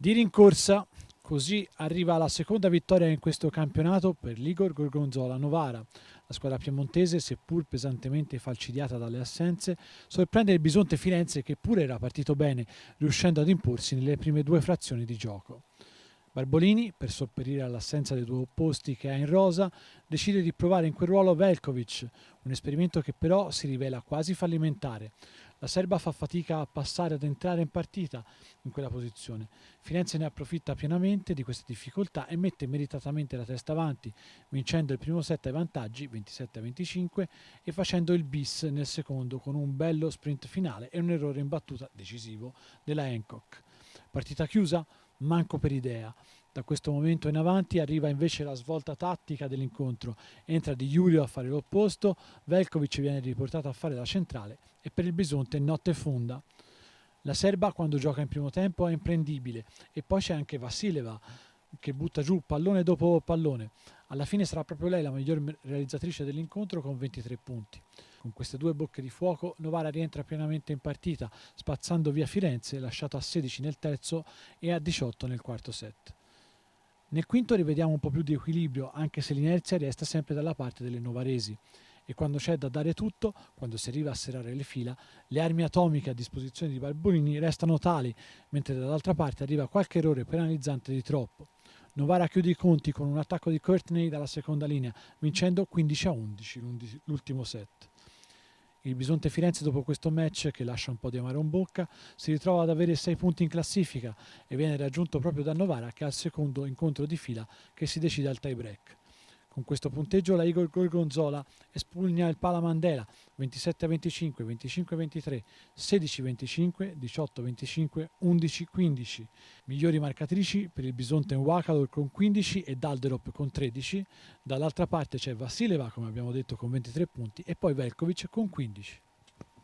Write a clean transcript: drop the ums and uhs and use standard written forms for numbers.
Di rincorsa, così arriva la seconda vittoria in questo campionato per l'Igor Gorgonzola Novara. La squadra piemontese, seppur pesantemente falcidiata dalle assenze, sorprende il Bisonte Firenze che pure era partito bene, riuscendo ad imporsi nelle prime due frazioni di gioco. Barbolini, per sopperire all'assenza dei due opposti che ha in rosa, decide di provare in quel ruolo Veljkovic, un esperimento che però si rivela quasi fallimentare. La serba fa fatica a passare ad entrare in partita in quella posizione. Firenze ne approfitta pienamente di queste difficoltà e mette meritatamente la testa avanti, vincendo il primo set ai vantaggi 27-25 e facendo il bis nel secondo con un bello sprint finale e un errore in battuta decisivo della Hancock. Partita chiusa? Manco per idea. Da questo momento in avanti arriva invece la svolta tattica dell'incontro. Entra Di Giulio a fare l'opposto, Veljkovic viene riportato a fare la centrale e per il Bisonte notte fonda. La serba quando gioca in primo tempo è imprendibile e poi c'è anche Vassileva che butta giù pallone dopo pallone. Alla fine sarà proprio lei la miglior realizzatrice dell'incontro con 23 punti. Con queste due bocche di fuoco Novara rientra pienamente in partita, spazzando via Firenze, lasciato a 16 nel terzo e a 18 nel quarto set. Nel quinto rivediamo un po' più di equilibrio, anche se l'inerzia resta sempre dalla parte delle novaresi. E quando c'è da dare tutto, quando si arriva a serrare le fila, le armi atomiche a disposizione di Barbolini restano tali, mentre dall'altra parte arriva qualche errore penalizzante di troppo. Novara chiude i conti con un attacco di Courtney dalla seconda linea, vincendo 15-11 l'ultimo set. Il Bisonte Firenze dopo questo match, che lascia un po' di amaro in bocca, si ritrova ad avere 6 punti in classifica e viene raggiunto proprio da Novara che ha il secondo incontro di fila che si decide al tie break. Con questo punteggio la Igor Gorgonzola espugna il Palamandela 27-25, 25-23, 16-25, 18-25, 11-15. Migliori marcatrici per il Bisonte Wakador con 15 e Dalderop con 13. Dall'altra parte c'è Vassileva, come abbiamo detto, con 23 punti e poi Veljkovic con 15.